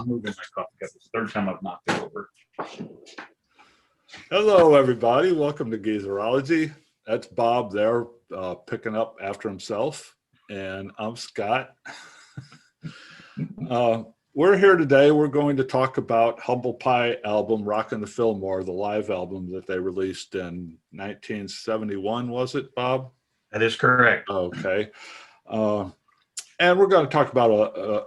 I'm moving my coffee cup. It's the third time I've knocked it over. Hello, everybody. Welcome to Geezerology. That's Bob there, picking up after himself. And I'm Scott. We're here today. We're going to talk about Humble Pie album, Rockin the Fillmore, the live album that they released in 1971, was it, Bob? That is correct. Okay. And we're going to talk about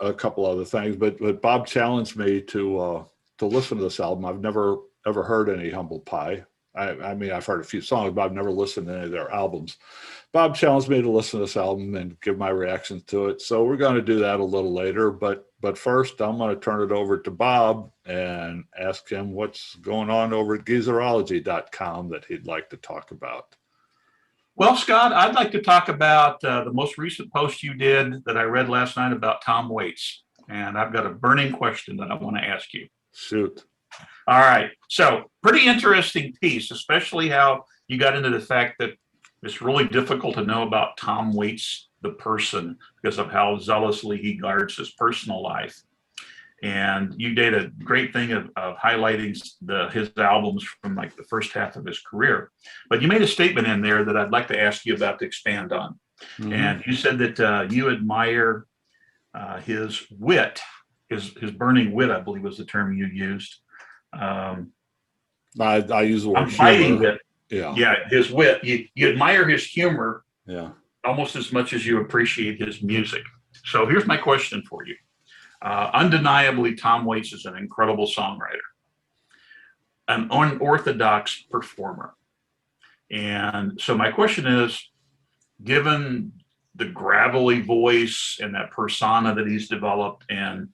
a couple other things, but Bob challenged me to listen to this album. I've never ever heard any Humble Pie. I mean, I've heard a few songs, but I've never listened to any of their albums. Bob challenged me to listen to this album and give my reactions to it. So we're going to do that a little later. But first, I'm going to turn it over to Bob and ask him what's going on over at Geezerology.com that he'd like to talk about. Well, Scott, I'd like to talk about the most recent post you did that I read last night about Tom Waits. And I've got a burning question that I want to ask you. Shoot. All right. So pretty interesting piece, especially how you got into the fact that it's really difficult to know about Tom Waits, the person, because of how zealously he guards his personal life. And you did a great thing of highlighting his albums from like the first half of his career. But you made a statement in there that I'd like to ask you about to expand on. Mm-hmm. And you said that you admire his wit, his burning wit, I believe was the term you used. I use the word I'm fighting humor. Yeah, his wit. You admire his humor, yeah, almost as much as you appreciate his music. So here's my question for you. Undeniably, Tom Waits is an incredible songwriter, an unorthodox performer. And so my question is, given the gravelly voice and that persona that he's developed and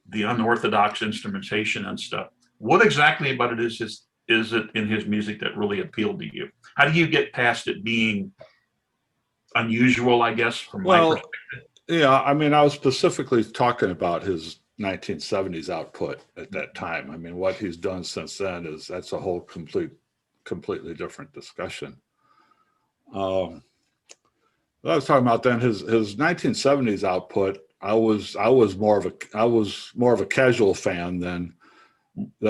the unorthodox instrumentation and stuff, what exactly about it is it in his music that really appealed to you? How do you get past it being unusual, I guess, from my perspective? Yeah, I mean, I was specifically talking about his 1970s output at that time. I mean, what he's done since then that's a whole completely different discussion. What I was talking about then, his 1970s output, I was more of a casual fan than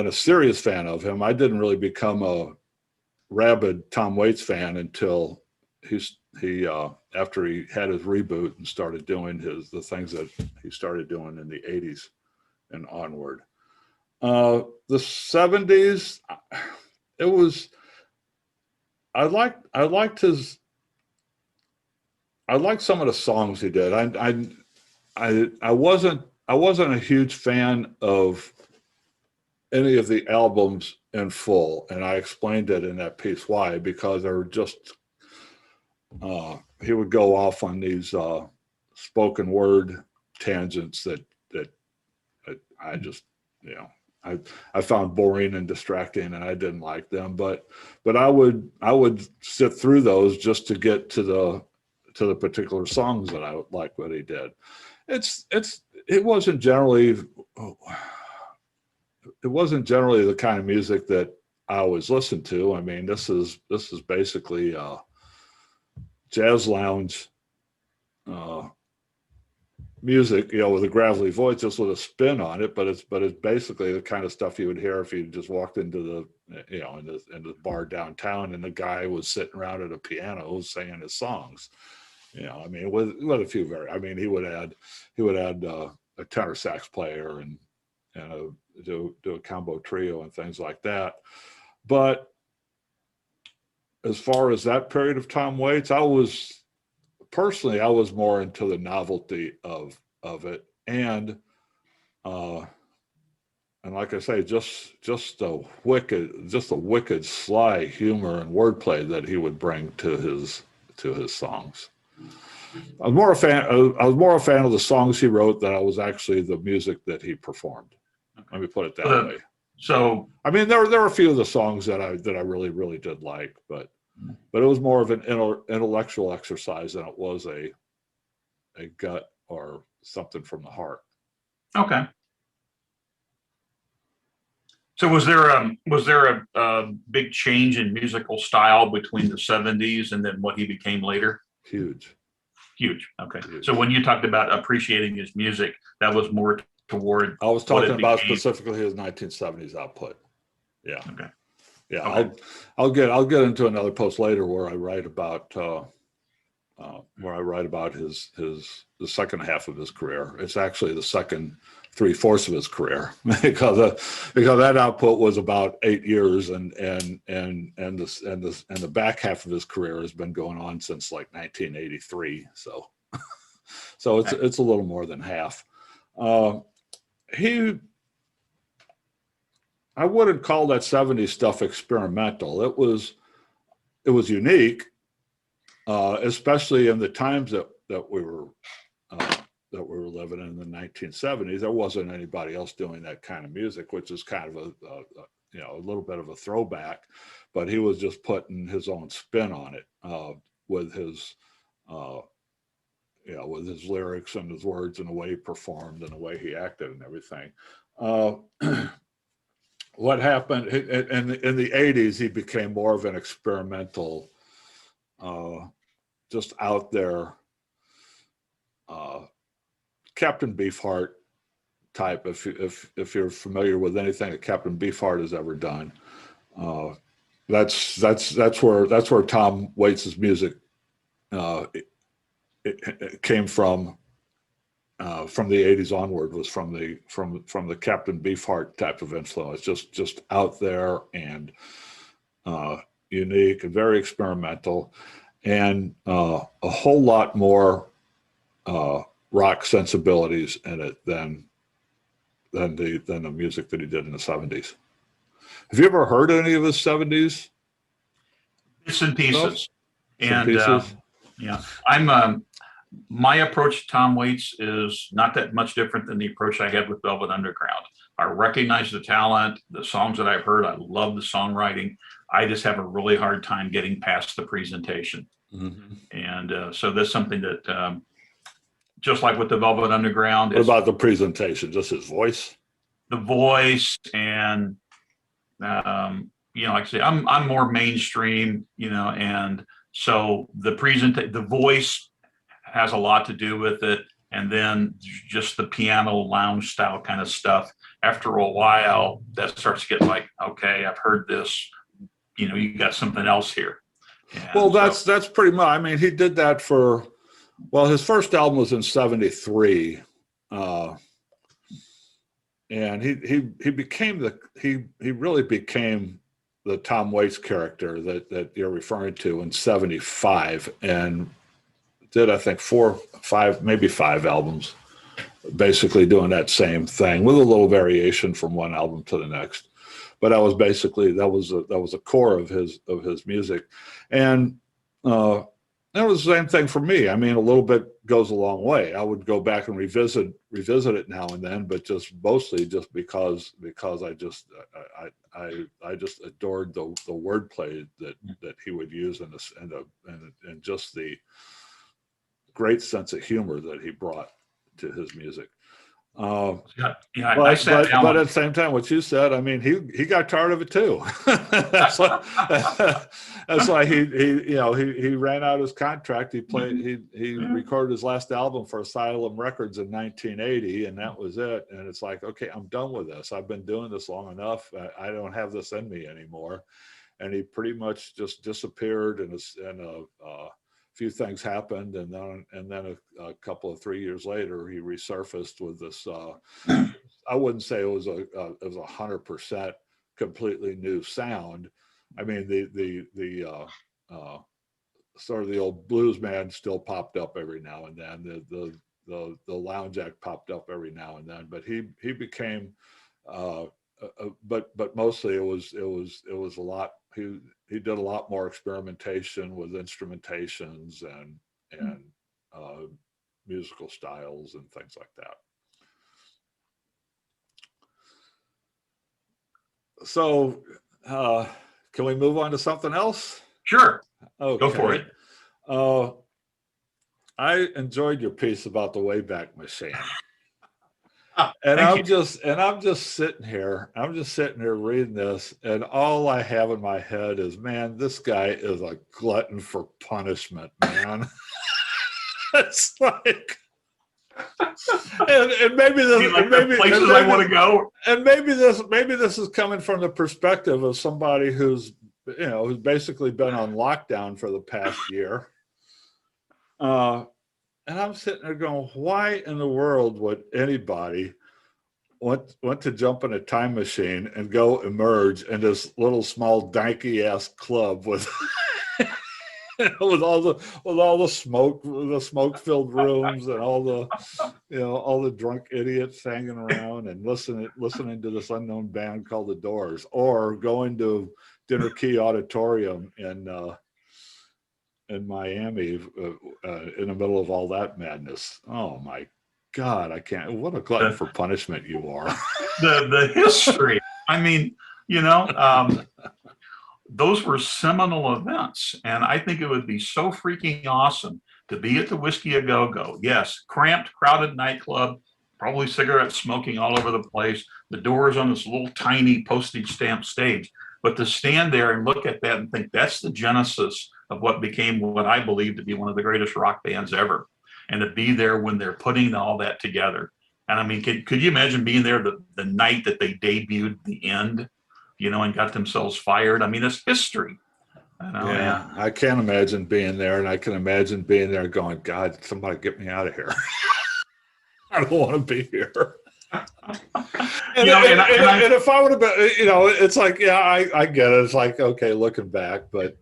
a serious fan of him. I didn't really become a rabid Tom Waits fan until he after he had his reboot and started doing the things that he started doing in the 80s and onward. The 70s, it was, I liked some of the songs he did. I wasn't a huge fan of any of the albums in full, and I explained it in that piece why, because they were just he would go off on these spoken word tangents that I just, I found boring and distracting, and I didn't like them. But I would sit through those just to get to the particular songs that I like what he did. It wasn't generally the kind of music that I always listened to. I mean, this is basically jazz lounge music, with a gravelly voice, just with a spin on it. But it's basically the kind of stuff you would hear if you just walked into in the bar downtown and the guy was sitting around at a piano singing his songs. I mean, with a few he would add a tenor sax player and do a combo trio and things like that. But as far as that period of Tom Waits, I was more into the novelty of it, and like I say, just the wicked sly humor and wordplay that he would bring to his songs. I was more a fan of the songs he wrote than I was actually the music that he performed. Okay. Let me put it that way. So I mean, there were a few of the songs that I really did like, but it was more of an intellectual exercise than it was a gut or something from the heart. Okay. So was there a big change in musical style between the 70s and then what he became later? Huge. Okay. Huge. So when you talked about appreciating his music, that was more toward I was what talking it about became? specifically his 1970s output. Yeah. Okay. Yeah. Okay. I'll get into another post later where I write about the second half of his career. It's actually the second 3/4 of his career because that output was about 8 years, and the back half of his career has been going on since like 1983. So it's a little more than half. I wouldn't call that 70s stuff experimental. It was unique, especially in the times that we were living in the 1970s. There wasn't anybody else doing that kind of music, which is kind of a little bit of a throwback, but he was just putting his own spin on it with his lyrics and his words and the way he performed and the way he acted and everything. What happened in the 80s, he became more of an experimental, just out there, Captain Beefheart type. If you're familiar with anything that Captain Beefheart has ever done, that's where Tom Waits' music it came from the 80s onward, was from the Captain Beefheart type of influence, just out there and unique and very experimental, and a whole lot more rock sensibilities in it than the music that he did in the 70s. Have you ever heard any of his 70s Bits and stuff? pieces. Some And pieces? yeah, my approach to Tom Waits is not that much different than the approach I had with Velvet Underground. I recognize the talent, the songs that I've heard. I love the songwriting. I just have a really hard time getting past the presentation. Mm-hmm. And so that's something that, just like with the Velvet Underground, What about the presentation? Just his voice? the voice and, like I say, I'm more mainstream, and so the voice has a lot to do with it. And then just the piano lounge style kind of stuff. After a while, that starts to get like, okay, I've heard this, you got something else here. And well, that's pretty much, I mean, he did that his first album was in 73. And he really became the Tom Waits character that you're referring to in 75, and did, I think, 4, 5, maybe 5 albums, basically doing that same thing with a little variation from one album to the next. But that was a core of his music, and that was the same thing for me. I mean, a little bit goes a long way. I would go back and revisit it now and then, but just mostly just because I just adored the wordplay that he would use, and just the great sense of humor that he brought to his music. I But sat down. at the same time, what you said, I mean, he got tired of it too. that's why he ran out his contract. He recorded his last album for Asylum Records in 1980, and that was it. And it's like, okay, I'm done with this. I've been doing this long enough. I don't have this in me anymore. And he pretty much just disappeared, and a few things happened, and then a couple of 3 years later, he resurfaced with this. I wouldn't say it was a 100% completely new sound. I mean, the sort of the old blues man still popped up every now and then. The lounge act popped up every now and then, but he became. But mostly it was a lot. He did a lot more experimentation with instrumentations and musical styles and things like that. So can we move on to something else? Sure. Okay. Go for it. I enjoyed your piece about the Wayback Machine. And I'm just sitting here reading this, and all I have in my head is, man, this guy is a glutton for punishment, man. It's like, and maybe this, like and maybe, the places and I maybe, want to go. and maybe this is coming from the perspective of somebody who's, you know, who's basically been on lockdown for the past year. And I'm sitting there going, why in the world would anybody want to jump in a time machine and go emerge in this little small danky ass club with with all the smoke filled rooms and all the, you know, all the drunk idiots hanging around and listening to this unknown band called The Doors, or going to Dinner Key Auditorium in Miami in the middle of all that madness. Oh my God, I can't. What a glutton for punishment you are. The history. I mean, you know, those were seminal events, and I think it would be so freaking awesome to be at the Whiskey A Go Go. Yes, cramped, crowded nightclub, probably cigarette smoking all over the place. The Doors on this little tiny postage stamp stage, but to stand there and look at that and think that's the genesis of what became what I believe to be one of the greatest rock bands ever, and to be there when they're putting all that together. And I mean, could you imagine being there the night that they debuted The End, you know, and got themselves fired? I mean, it's history. You know, Yeah, I can't imagine being there, and I can imagine being there going, God, somebody get me out of here. I don't want to be here. And, you know, and if I would have been, you know, it's like, yeah, I get it. It's like, okay, looking back, but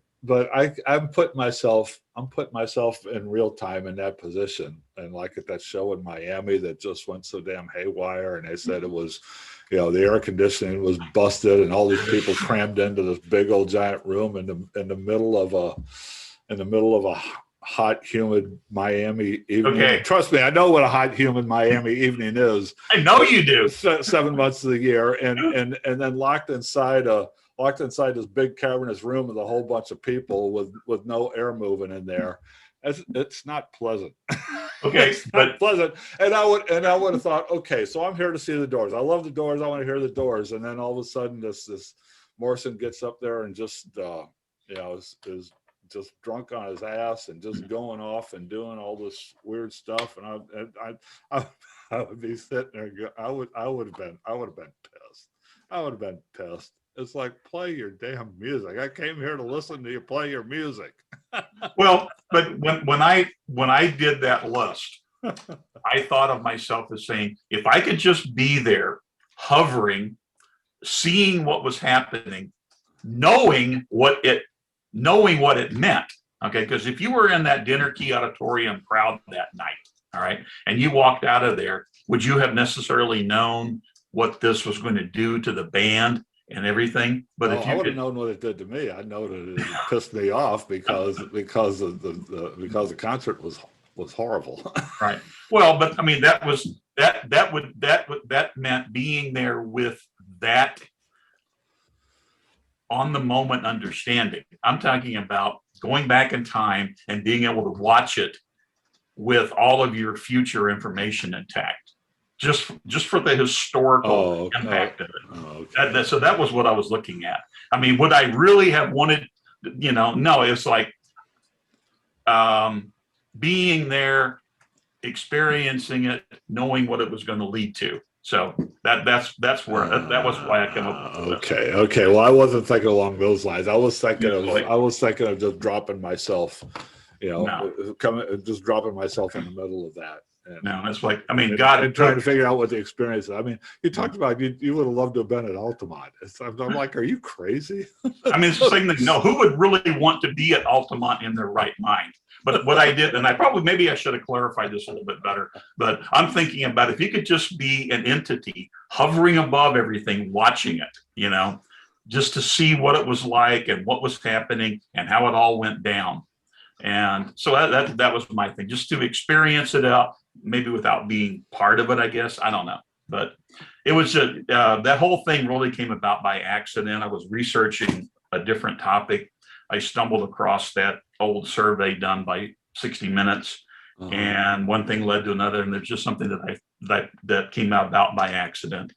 I'm putting myself in real time in that position. And like at that show in Miami that just went so damn haywire, and they said it was, you know, the air conditioning was busted and all these people crammed into this big old giant room in the middle of a hot, humid Miami evening. Okay. Trust me, I know what a hot, humid Miami evening is. I know you do. 7 months of the year, and then locked inside this big cavernous room with a whole bunch of people with no air moving in there. It's not pleasant. Okay, It's not pleasant. And I would have thought, okay, so I'm here to see the Doors. I love the Doors. I want to hear the Doors. And then all of a sudden, this Morrison gets up there and just you know, is just drunk on his ass and just going off and doing all this weird stuff. And I would be sitting there. I would have been pissed. I would have been pissed. It's like, play your damn music. I came here to listen to you play your music. Well, but when I did that list, I thought of myself as saying, if I could just be there, hovering, seeing what was happening, knowing what it meant. Okay, because if you were in that Dinner Key Auditorium crowd that night, all right, and you walked out of there, would you have necessarily known what this was going to do to the band and everything? But if you I would have known what it did to me. I know that it pissed me off because the concert was horrible. Right. Well, but I mean, that meant being there with that on the moment understanding. I'm talking about going back in time and being able to watch it with all of your future information intact, just for the historical impact of it. Okay. So that was what I was looking at. I mean, would I really have wanted, you know, no, it's like being there, experiencing it, knowing what it was going to lead to. So that's where that was why I came up with it. Okay. Well, I wasn't thinking along those lines. I was thinking of just dropping myself, you know, just dropping myself in the middle of that. No, it's like, I mean, God, and trying to figure out what the experience is. I mean, you talked about you would have loved to have been at Altamont. I'm like, are you crazy? I mean, it's the same thing. No, who would really want to be at Altamont in their right mind? But what I did, and maybe I should have clarified this a little bit better, but I'm thinking about if you could just be an entity hovering above everything, watching it, you know, just to see what it was like and what was happening and how it all went down. And so that was my thing, just to experience it out, maybe without being part of it, I guess. I don't know. But it was that whole thing really came about by accident. I was researching a different topic. I stumbled across that old survey done by 60 Minutes, and one thing led to another, and there's just something that came about by accident.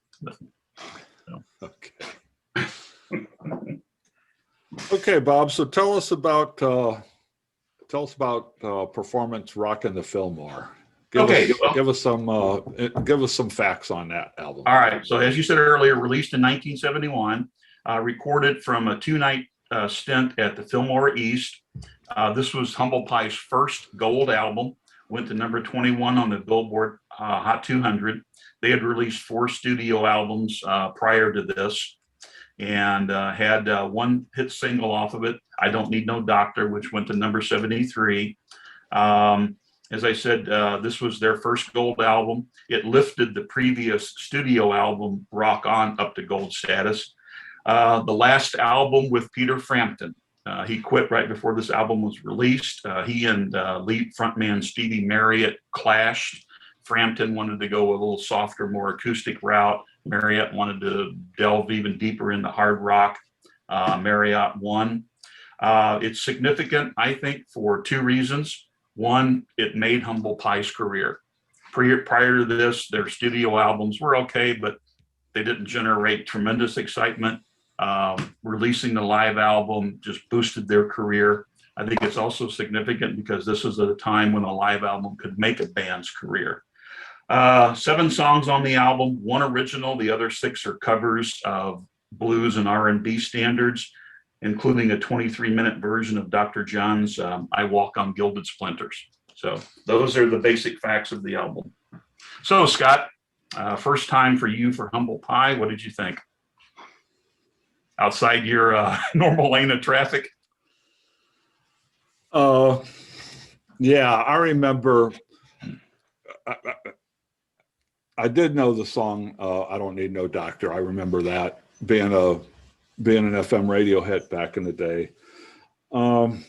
Okay. Okay, Bob. So tell us about performance Rockin the Fillmore. Okay. Give us some facts on that album. All right. So as you said earlier, released in 1971, recorded from a two-night stint at the Fillmore East. This was Humble Pie's first gold album. Went to number 21 on the Billboard Hot 200. They had released 4 studio albums prior to this, and had one hit single off of it, "I Don't Need No Doctor," which went to number 73. As I said, this was their first gold album. It lifted the previous studio album, Rock On, up to gold status. The last album with Peter Frampton. He quit right before this album was released. He and lead frontman Stevie Marriott clashed. Frampton wanted to go a little softer, more acoustic route. Marriott wanted to delve even deeper into hard rock. Marriott won. It's significant, I think, for 2 reasons. One, it made Humble Pie's career. Prior to this, their studio albums were okay, but they didn't generate tremendous excitement. Releasing the live album just boosted their career. I think it's also significant because this was at a time when a live album could make a band's career. 7 songs on the album, 1 original, the other 6 are covers of blues and R&B standards, including a 23-minute version of Dr. John's "I Walk on Gilded Splinters." So those are the basic facts of the album. So Scott, first time for you for Humble Pie. What did you think? Outside your normal lane of traffic? Yeah, I remember. I did know the song "I Don't Need No Doctor." I remember that being an FM radio hit back in the day. When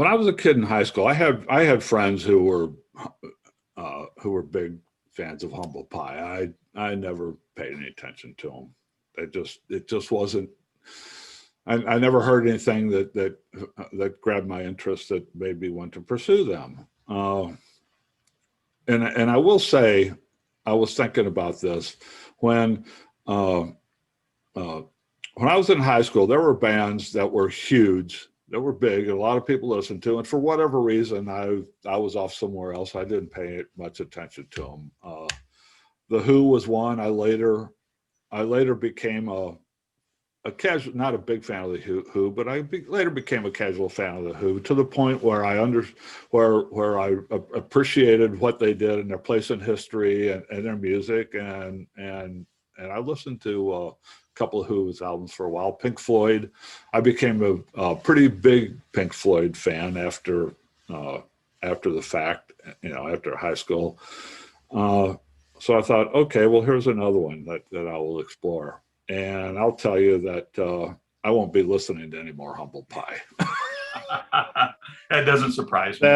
I was a kid in high school, I had friends who were big fans of Humble Pie. I never paid any attention to them. It just wasn't. I never heard anything that grabbed my interest that made me want to pursue them. And I will say, I was thinking about this when I was in high school. There were bands that were huge, that were big, and a lot of people listened to. And for whatever reason, I was off somewhere else. I didn't pay much attention to them. The Who was one. I later became a casual, not a big fan of the Who, but later became a casual fan of the Who, to the point where I appreciated what they did and their place in history and their music, and I listened to a couple of Who's albums for a while. Pink Floyd, I became a pretty big Pink Floyd fan after the fact, after high school. So I thought, okay, well, here's another one that I will explore. And I'll tell you that I won't be listening to any more Humble Pie. That doesn't surprise me.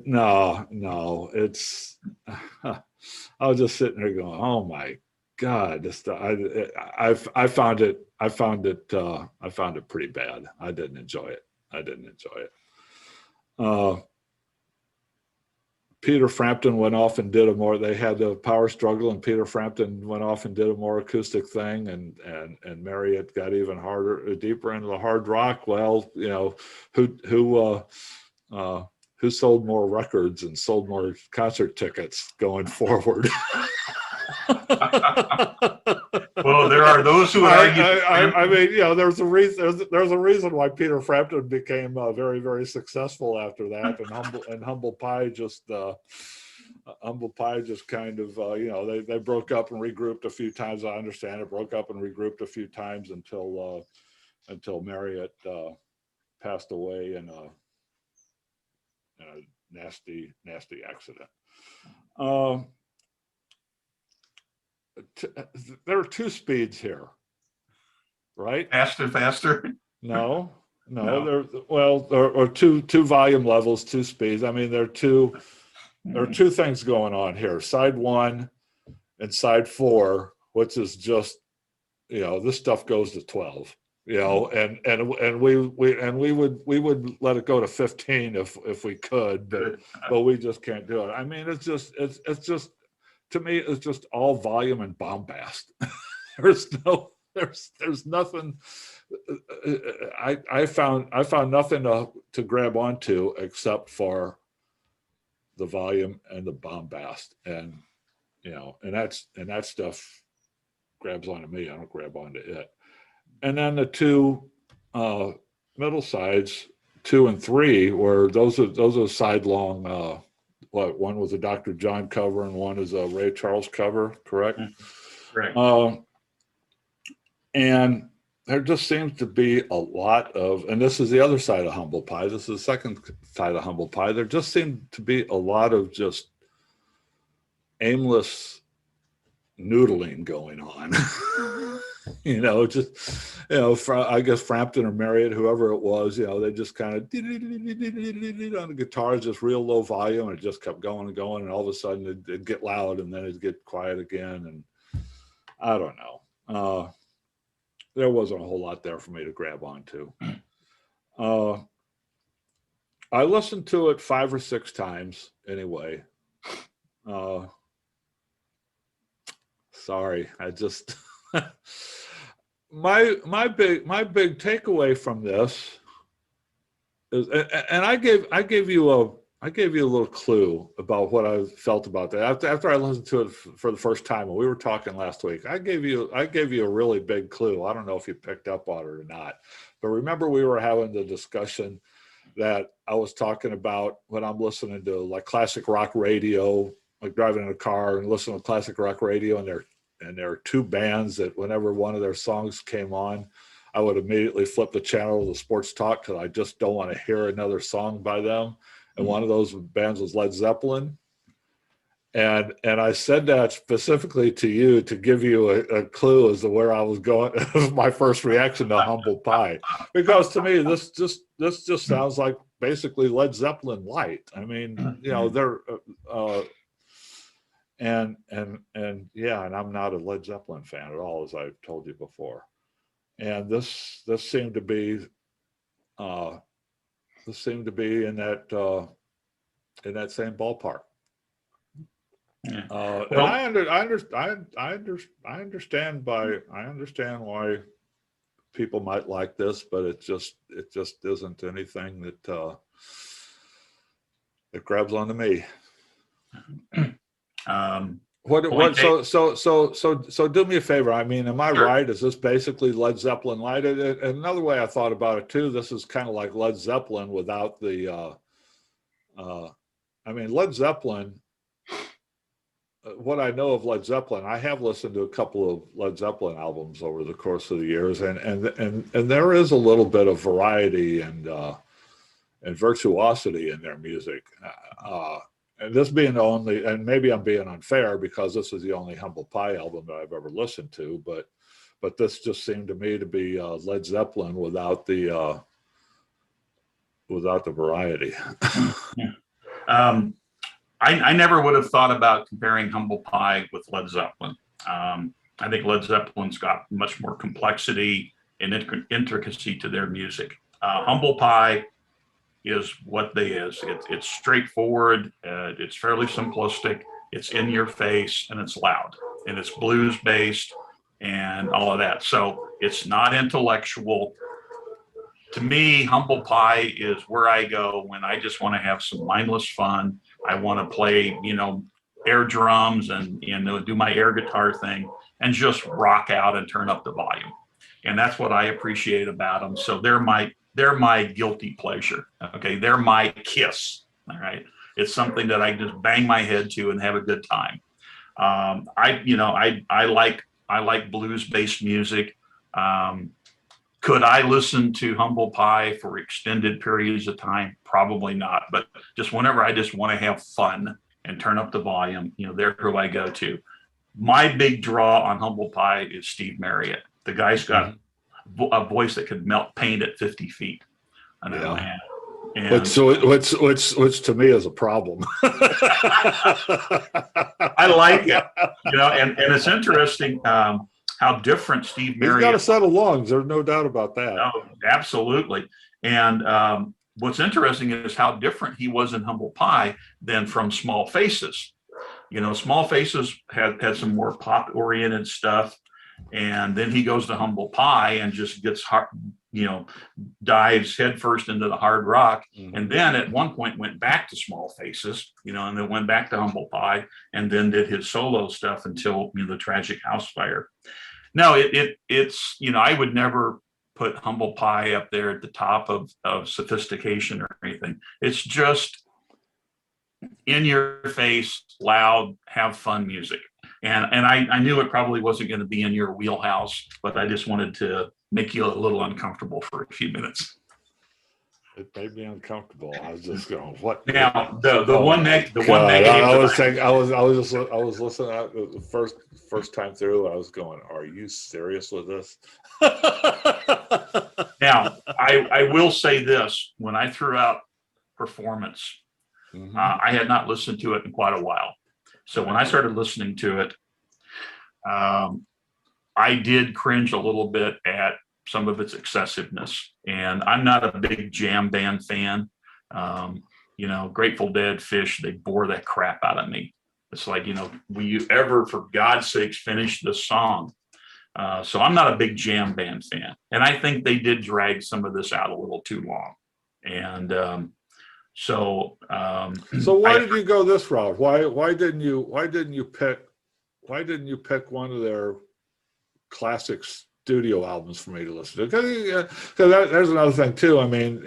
No, it's. I was just sitting there going, "Oh my God, this stuff." I found it pretty bad. I didn't enjoy it. Peter Frampton went off and did they had a power struggle, and Peter Frampton went off and did a more acoustic thing, and Marriott got even deeper into the hard rock. Well, who sold more records and sold more concert tickets going forward? Well, there are those who argue. I mean, there's a reason. There's a reason why Peter Frampton became very, very successful after that, and Humble Pie just kind of they broke up and regrouped a few times. I understand it, broke up and regrouped a few times until Marriott passed away in a nasty accident. There are 2 speeds here, right? Faster. No. There are two volume levels, 2 speeds. I mean, there are two things going on here. Side 1 and side 4, which is just, this stuff goes to 12. And we would let it go to 15 if we could, but we just can't do it. I mean, it's just to me, it's just all volume and bombast. There's nothing. I found nothing to grab onto except for the volume and the bombast, and and that stuff grabs onto me. I don't grab onto it. And then the two middle sides, 2 and 3, where those are sidelong. One was a Dr. John cover and one is a Ray Charles cover, correct? Right. And there just seems to be a lot of, and this is the other side of humble pie. This is the second side of humble pie. There just seemed to be a lot of just aimless noodling going on. I guess Frampton or Marriott, whoever it was, they just kind of on the guitars, just real low volume, and it just kept going and going, and all of a sudden it'd get loud and then it'd get quiet again, and I don't know. There wasn't a whole lot there for me to grab onto. I listened to it 5 or 6 times anyway. Sorry, I just my big takeaway from this is, and I gave you a little clue about what I felt about that after I listened to it for the first time, and we were talking last week. I gave you a really big clue. I don't know if you picked up on it or not, but remember we were having the discussion that I was talking about when I'm listening to like classic rock radio, like driving in a car and listening to classic rock radio, and there are 2 bands that whenever one of their songs came on, I would immediately flip the channel to the sports talk because I just don't want to hear another song by them. And one of those bands was Led Zeppelin. And I said that specifically to you to give you a clue as to where I was going. My first reaction to humble pie, because to me this just sounds like basically Led Zeppelin light. I mean, they're and I'm not a Led Zeppelin fan at all, as I've told you before. And this seemed to be in that same ballpark. Yeah. And I understand why people might like this, but it just isn't anything that grabs onto me. So do me a favor. I mean, am I Sure. right? Is this basically Led Zeppelin light? And another way I thought about it too, this is kind of like Led Zeppelin without the Led Zeppelin, what I know of Led Zeppelin, I have listened to a couple of Led Zeppelin albums over the course of the years, and there is a little bit of variety and virtuosity in their music. And this being the only, and maybe I'm being unfair because this is the only humble pie album that I've ever listened to, but this just seemed to me to be Led Zeppelin without the variety. I never would have thought about comparing humble pie with Led Zeppelin. I think Led Zeppelin's got much more complexity and intricacy to their music. Humble pie is what they is. It's straightforward. It's fairly simplistic. It's in your face and it's loud and it's blues based and all of that. So it's not intellectual. To me, humble pie is where I go when I just want to have some mindless fun. I want to play, air drums and, do my air guitar thing and just rock out and turn up the volume. And that's what I appreciate about them. So they're my guilty pleasure. Okay. They're my kiss. All right. It's something that I just bang my head to and have a good time. I like blues based music. Could I listen to humble pie for extended periods of time? Probably not, but just whenever I just want to have fun and turn up the volume, they're who I go to. My big draw on humble pie is Steve Marriott. The guy's got a voice that could melt paint at 50 feet. I know, and which to me is a problem. I like it, and it's interesting how different Steve Marriott. He's got a set of lungs. There's no doubt about that. Oh, absolutely. And what's interesting is how different he was in humble pie than from Small Faces. Small Faces had some more pop oriented stuff. And then he goes to humble pie and just gets you know, dives headfirst into the hard rock. Mhm. And then at one point went back to Small Faces, you know, and then went back to Humble Pie, and then did his solo stuff until, you know, the Tragic House Fire. No, it's, you know, I would never put Humble Pie up there at the top of sophistication or anything. It's just in your face, loud, have fun music. And I knew it probably wasn't going to be in your wheelhouse, but I just wanted to make you a little uncomfortable for a few minutes. It made me uncomfortable. I was just going, what? Now, the Oh one my negative I that was saying, I was listening at the first time through. I was going, are you serious with this? now I will say this: when I threw out Performance, Mhm. I had not listened to it in quite a while. So when I started listening to it, I did cringe a little bit at some of its excessiveness. And I'm not a big jam band fan. You know, Grateful Dead, Fish, they bore that crap out of me. It's like, you know, will you ever, for God's sakes, finish this song? So I'm not a big jam band fan. And I think they did drag some of this out a little too long. And so why did you go this route? Why didn't you pick one of their classic studio albums for me to listen to? Because there's another thing too. I mean,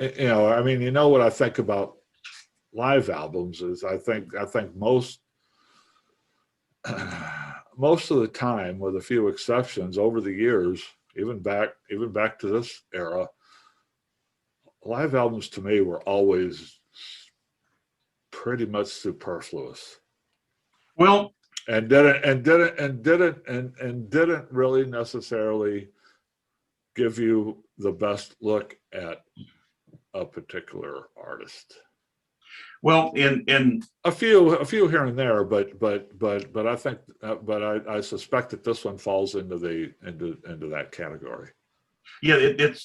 you know what I think about live albums is I think most most of the time, with a few exceptions over the years, even back to this era, live albums to me were always pretty much superfluous. well, And didn't really necessarily give you the best look at a particular artist. well, in A few here and there, but I think, but I suspect that this one falls into that category. yeah,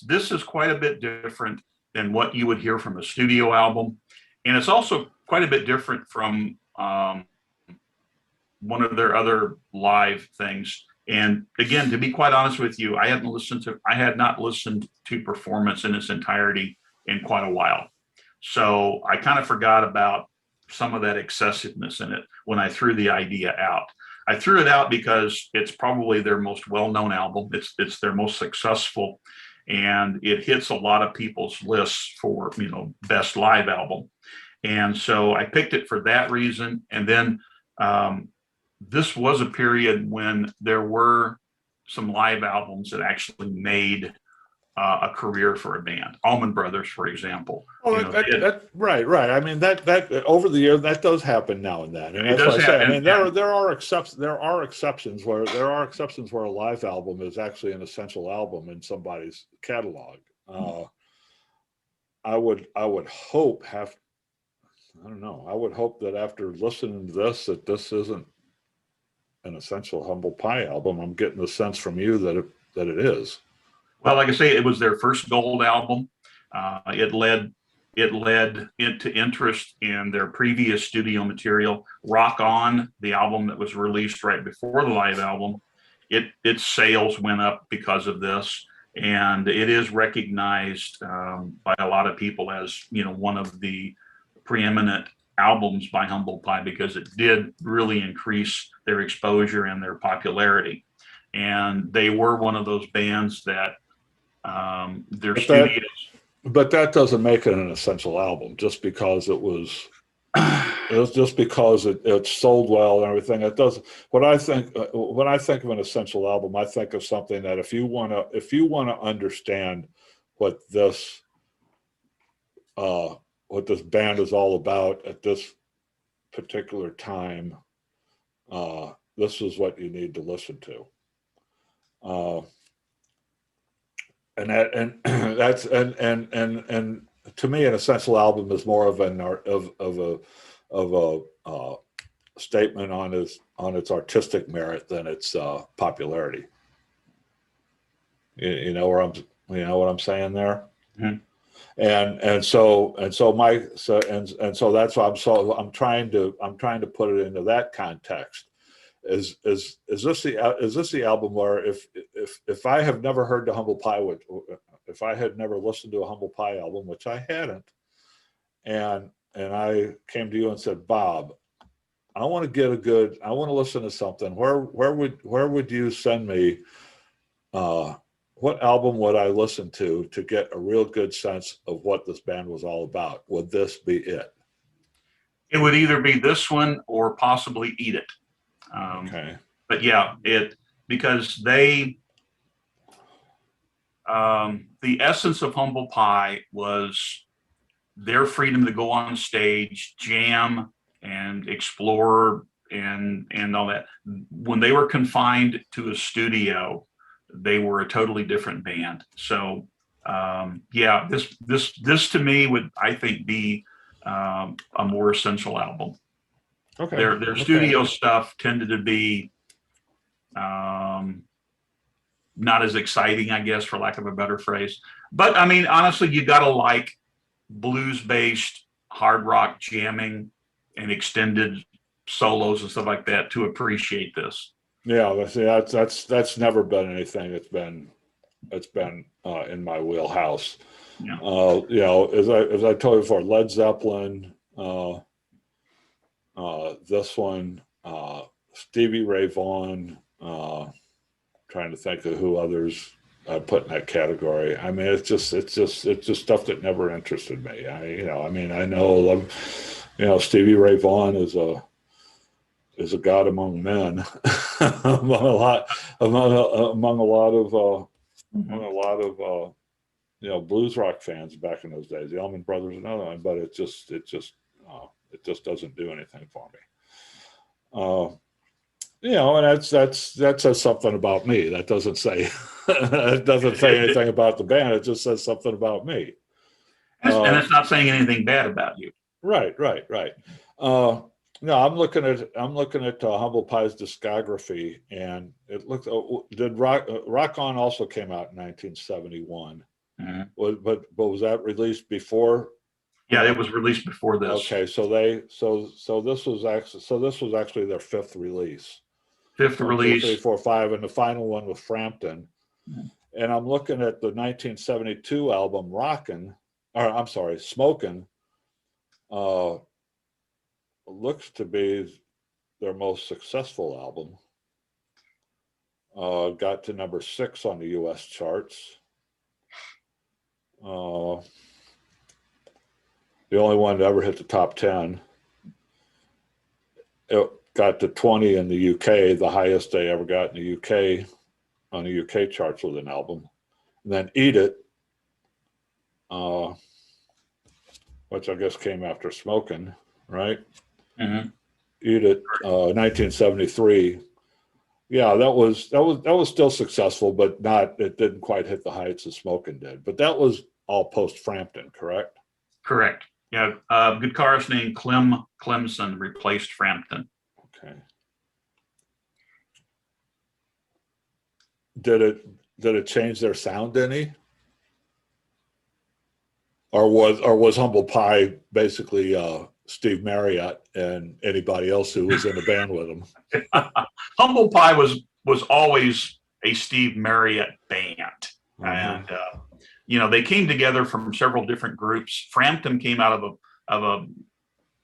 this is quite a bit different than what you would hear from a studio album, and it's also quite a bit different from one of their other live things. And again, to be quite honest with you, I had not listened to Performance in its entirety in quite a while. So I kind of forgot about some of that excessiveness in it when I threw the idea out. I threw it out because it's probably their most well-known album. It's their most successful, and it hits a lot of people's lists for, you know, best live album. And so I picked it for that reason. And then this was a period when there were some live albums that actually made a career for a band. Allman Brothers, for example. Oh, You know, right. I mean, that over the years that does happen now and then, and it that's does what I say. I happen. mean, there are exceptions where a live album is actually an essential album in somebody's catalog. I would hope I don't know. I would hope that after listening to this, that this isn't an essential Humble Pie album. I'm getting the sense from you that it is. Well, like I say, it was their first gold album. It led into interest in their previous studio material. Rock On, the album that was released right before the live album, its sales went up because of this, and it is recognized by a lot of people as, you know, one of the preeminent albums by Humble Pie, because it did really increase their exposure and their popularity. And they were one of those bands that their studios. But that doesn't make it an essential album just because it sold well and everything. It doesn't. When I think of an essential album, I think of something that if you want to understand what this band is all about at this particular time, this is what you need to listen to. And to me, an essential album is more of a statement on its artistic merit than its popularity. You know what I'm saying there? Mm-hmm. And so that's why I'm trying to put it into that context. Is this the album where if I have never heard the Humble Pie, if I had never listened to a Humble Pie album, which I hadn't, and I came to you and said, Bob, I want to listen to something. Where would you send me? What album would I listen to get a real good sense of what this band was all about? Would this be it? It would either be this one or possibly Eat It. Okay. But yeah, because they, the essence of Humble Pie was their freedom to go on stage, jam, and explore, and all that. When they were confined to a studio, they were a totally different band. So yeah, this to me would, I think, be a more essential album. Okay. Their studio stuff tended to be not as exciting, I guess, for lack of a better phrase. But I mean, honestly, you gotta like blues-based hard rock jamming and extended solos and stuff like that to appreciate this. Yeah, that's never been anything that's been in my wheelhouse. Yeah. You know, as I told you before, Led Zeppelin, this one, Stevie Ray Vaughan, trying to think of who others I put in that category. I mean, it's just stuff that never interested me. I know Stevie Ray Vaughan is a god among men, among a lot of blues rock fans back in those days. The Allman Brothers, another one, but it just doesn't do anything for me. And that says something about me. That doesn't say it doesn't say anything about the band. It just says something about me. And it's not saying anything bad about you. Right. No, I'm looking at Humble Pie's discography, and it looks. Did Rock On also came out in 1971? Mm-hmm. But was that released before? Yeah, it was released before this. Okay, so this was actually their fifth release. Fifth release. 2, 3, 4, 5, and the final one with Frampton. Mm-hmm. And I'm looking at the 1972 album Smokin'. Looks to be their most successful album. Got to number 6 on the U.S. charts. The only one to ever hit the top 10. It got to 20 in the UK, the highest they ever got in the UK on the UK charts with an album. And then Eat It, which I guess came after Smokin', right? Mm-hmm. Eat It, 1973. Yeah, that was still successful, but it didn't quite hit the heights as Smokin' did. But that was all post Frampton, correct? Correct. Yeah, guitarist named Clem Clemson replaced Frampton. Okay. Did it change their sound any? Or was Humble Pie basically Steve Marriott and anybody else who was in the band with him? Humble Pie was always a Steve Marriott band. Mm-hmm. And they came together from several different groups. Frampton came out of a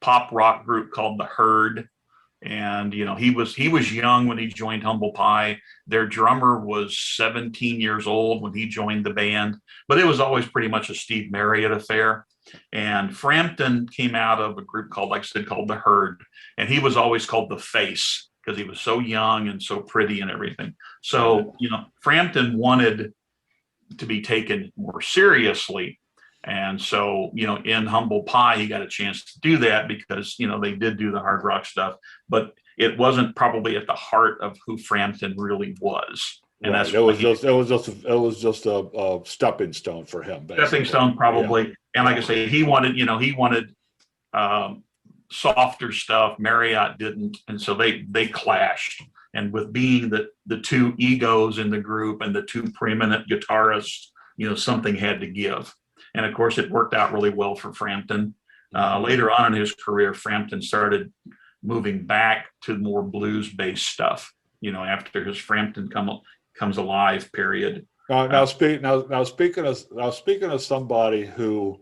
pop rock group called The Herd, and he was young when he joined Humble Pie. Their drummer was 17 years old when he joined the band, but it was always pretty much a Steve Marriott affair. And Frampton came out of a group called The Herd, and he was always called The Face because he was so young and so pretty and everything. So Frampton wanted to be taken more seriously. And so, in Humble Pie, he got a chance to do that because, they did do the hard rock stuff, but it wasn't probably at the heart of who Frampton really was. And right. It was just a stepping stone for him. Basically. Stepping stone, probably. Yeah. And like I say, he wanted softer stuff. Marriott didn't. And so they clashed. And with being the two egos in the group and the two preeminent guitarists, something had to give. And of course, it worked out really well for Frampton. Later on in his career, Frampton started moving back to more blues-based stuff, after his Frampton Comes Alive period. Speaking of somebody who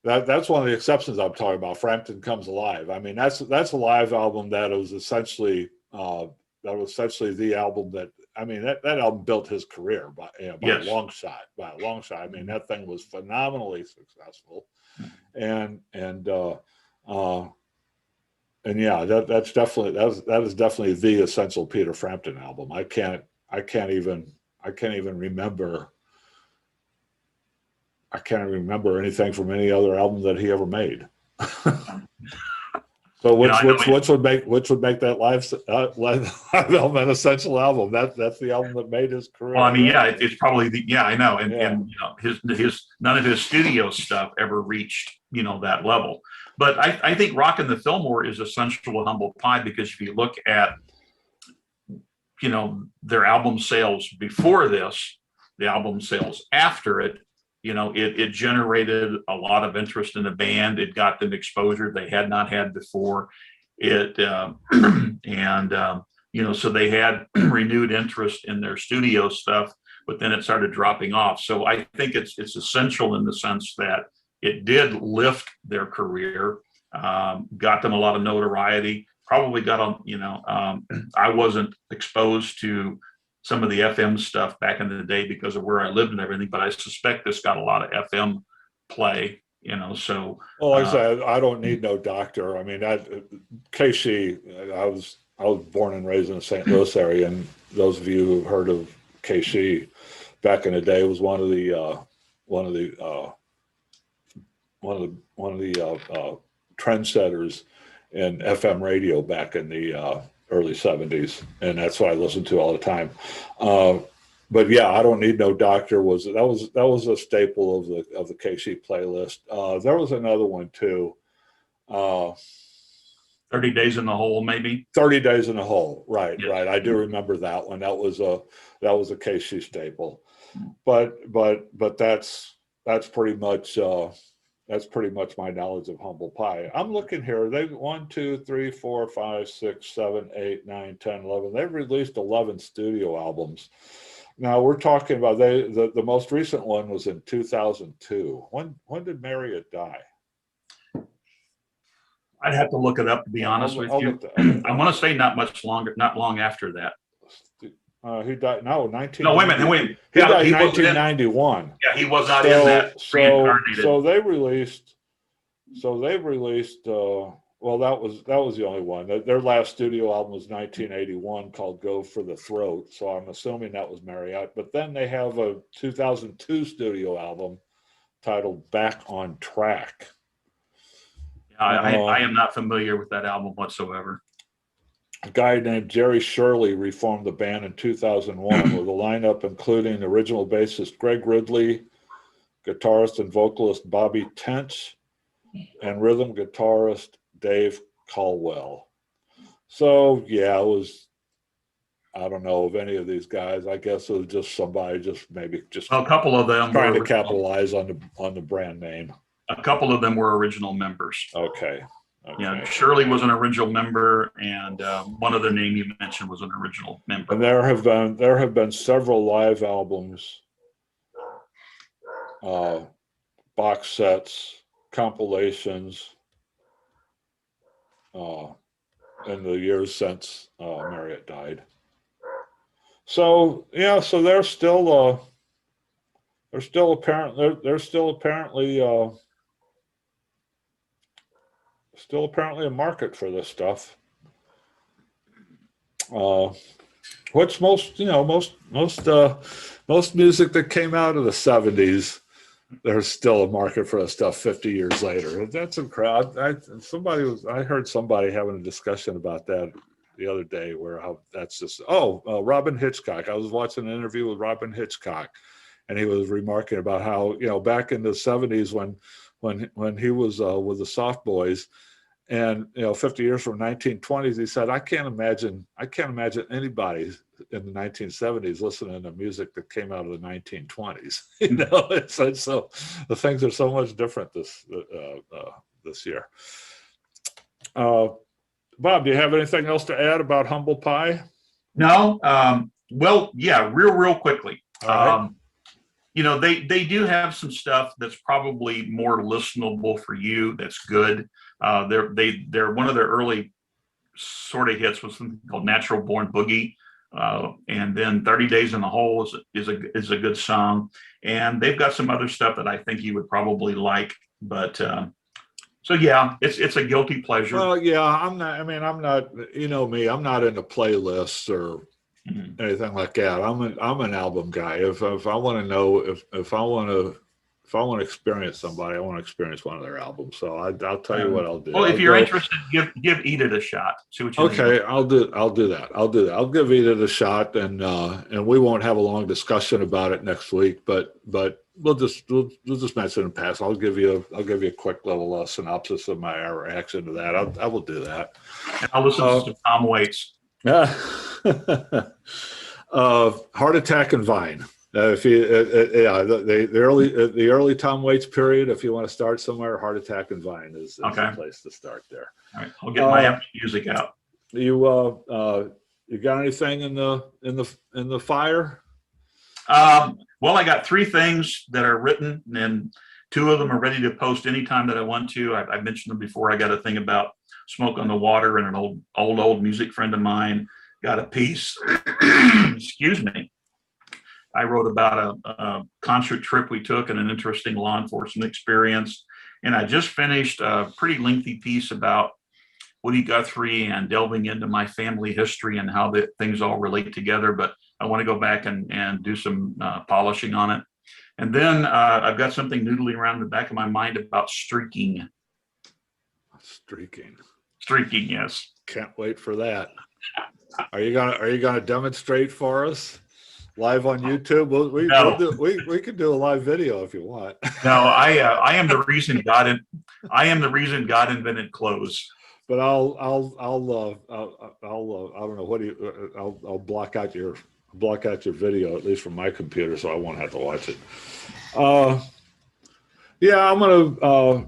that's one of the exceptions I'm talking about. Frampton Comes Alive. I mean, that's a live album that was essentially the album that, I mean, that album built his career by Yes. a long shot. By a long shot. I mean, that thing was phenomenally successful, and yeah, that is definitely the essential Peter Frampton album. I can't even remember. I can't remember anything from any other album that he ever made. So which would make that live album an essential album? That's the album that made his career. Well, I mean, yeah, it's probably I know, and Yeah. and his none of his studio stuff ever reached that level. But I think Rockin the Fillmore is essential to Humble Pie, because if you look at their album sales before this, the album sales after it, it generated a lot of interest in the band. It got them exposure they had not had before. So they had renewed interest in their studio stuff, but then it started dropping off. So I think it's essential in the sense that it did lift their career, got them a lot of notoriety. Probably got on, I wasn't exposed to some of the FM stuff back in the day because of where I lived and everything, but I suspect this got a lot of FM play, so. Well, like I said, I don't need no doctor. I mean, KC, I was born and raised in the St. Louis area, and those of you who've heard of KC back in the day, was one of the trendsetters in FM radio back in the early 70s, and that's what I listened to all the time. But yeah, I don't need no doctor that was a staple of the KC playlist. There was another one too. 30 Days in the Hole, maybe. 30 Days in the Hole, right, Yes. right. I do remember that one. That was a KC staple. But that's pretty much my knowledge of Humble Pie. I'm looking here. They've 1, 2, 3, 4, 5, 6, 7, 8, 9, 10, 11. They've released 11 studio albums. Now we're talking about the most recent one was in 2002. When did Marriott die? I'd have to look it up, to be honest with you. I want to say not long after that. He died. No, 19. No, wait a minute. He died in 1991. Yeah, he was not in that reincarnated. So they've released. Well, that was the only one. Their last studio album was 1981, called "Go for the Throat." So I'm assuming that was Marriott. But then they have a 2002 studio album titled "Back on Track." I am not familiar with that album whatsoever. A guy named Jerry Shirley reformed the band in 2001 with a lineup including original bassist Greg Ridley, guitarist and vocalist Bobby Tench, and rhythm guitarist Dave Caldwell. So yeah, it was, I don't know of any of these guys. I guess it was just somebody a couple of them trying to capitalize on the brand name. A couple of them were original members. Okay. Yeah, Shirley was an original member, and one other name you mentioned was an original member. And there have been several live albums, box sets, compilations, in the years since Marriott died. So yeah, so there's still apparently a market for this stuff. What's most music that came out of the 70s, there's still a market for this stuff 50 years later. That's incredible. I heard somebody having a discussion about that the other day, where that's just Robin Hitchcock. I was watching an interview with Robin Hitchcock, and he was remarking about how back in the 70s when he was with the Soft Boys, and 50 years from 1920s, he said, I can't imagine anybody in the 1970s listening to music that came out of the 1920s. So the things are so much different this year. Bob, do you have anything else to add about Humble Pie? No. Well, yeah, real quickly. All right. They do have some stuff that's probably more listenable for you. That's good. They're one of their early sort of hits was something called Natural Born Boogie. And then 30 Days in the Hole is a good song. And they've got some other stuff that I think you would probably like. But so yeah, it's a guilty pleasure. Well, yeah, I'm not. I mean, I'm not. You know me. I'm not into playlists or anything like that. I'm an album guy. If I want to know if I want to experience somebody, I want to experience one of their albums. So I'll tell you what I'll do. Well, if I'll you're go, interested, give Eat It a shot. See what you think. okay, I'll do that. I'll give it a shot, and we won't have a long discussion about it next week. But we'll just mention it in pass. I'll give you a quick little synopsis of my reaction to that. I will do that. And I'll listen to Tom Waits. Yeah. Heart Attack and Vine. If you the early Tom Waits period, if you want to start somewhere, Heart Attack and Vine is the place to start there. All right, I'll get my music out. You got anything in the fire? Well, I got 3 things that are written, and 2 of them are ready to post anytime that I want to. I mentioned them before. I got a thing about Smoke on the Water, and an old music friend of mine got a piece. Excuse me. I wrote about a concert trip we took and an interesting law enforcement experience. And I just finished a pretty lengthy piece about Woody Guthrie and delving into my family history and how things all relate together. But I want to go back and do some polishing on it. And then I've got something noodling around the back of my mind about streaking. Streaking, yes. Can't wait for that. Are you gonna demonstrate for us live on YouTube? We can do a live video if you want. No, I am the reason God invented clothes. But I'll I don't know I'll block out your video, at least from my computer, so I won't have to watch it. Yeah, I'm gonna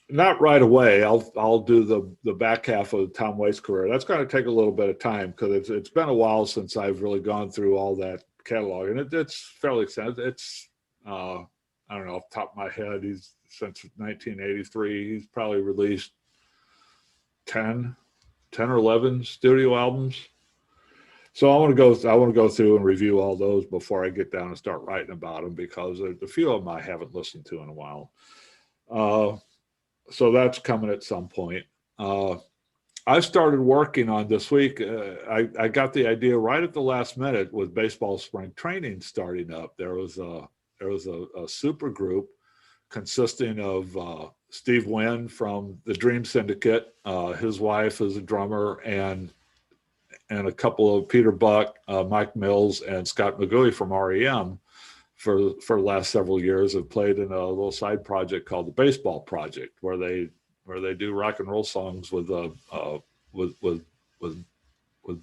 not right away. I'll do the back half of Tom Waits' career. That's going to take a little bit of time because it's been a while since I've really gone through all that catalog, and it's fairly extensive. It's I don't know off the top of my head. He's since 1983. He's probably released 10 or 11 studio albums. So I want to go through and review all those before I get down and start writing about them, because there's a few of them I haven't listened to in a while. So that's coming at some point. I started working on this week. I got the idea right at the last minute with baseball spring training starting up. There was a super group consisting of Steve Wynn from the Dream Syndicate, his wife is a drummer, and a couple of Peter Buck, Mike Mills, and Scott McGooey from REM. For the last several years, have played in a little side project called the Baseball Project, where they do rock and roll songs with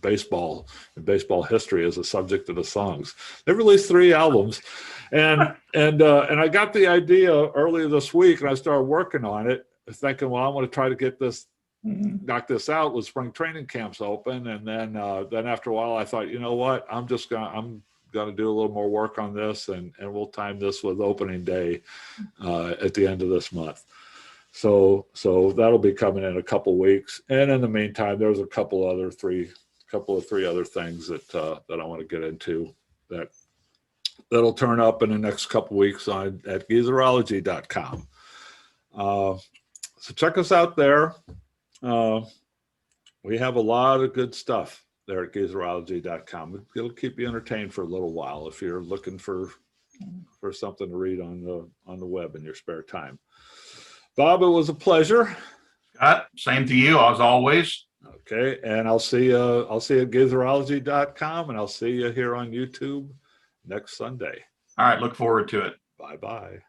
baseball and baseball history as a subject of the songs. They released 3 albums, and I got the idea earlier this week, and I started working on it, thinking, well, I want to try to get this, knock this out with spring training camps open, and then after a while, I thought, you know what, I'm going to do a little more work on this, and we'll time this with opening day at the end of this month. So that'll be coming in a couple weeks. And in the meantime, there's a couple of 3 other things that I want to get into that'll turn up in the next couple weeks at Geezerology.com. So check us out there. We have a lot of good stuff there at Geezerology.com. It'll keep you entertained for a little while if you're looking for something to read on the web in your spare time. Bob, it was a pleasure. Scott, same to you as always. Okay, and I'll see you at Geezerology.com, and I'll see you here on YouTube next Sunday. All right, look forward to it. Bye-bye.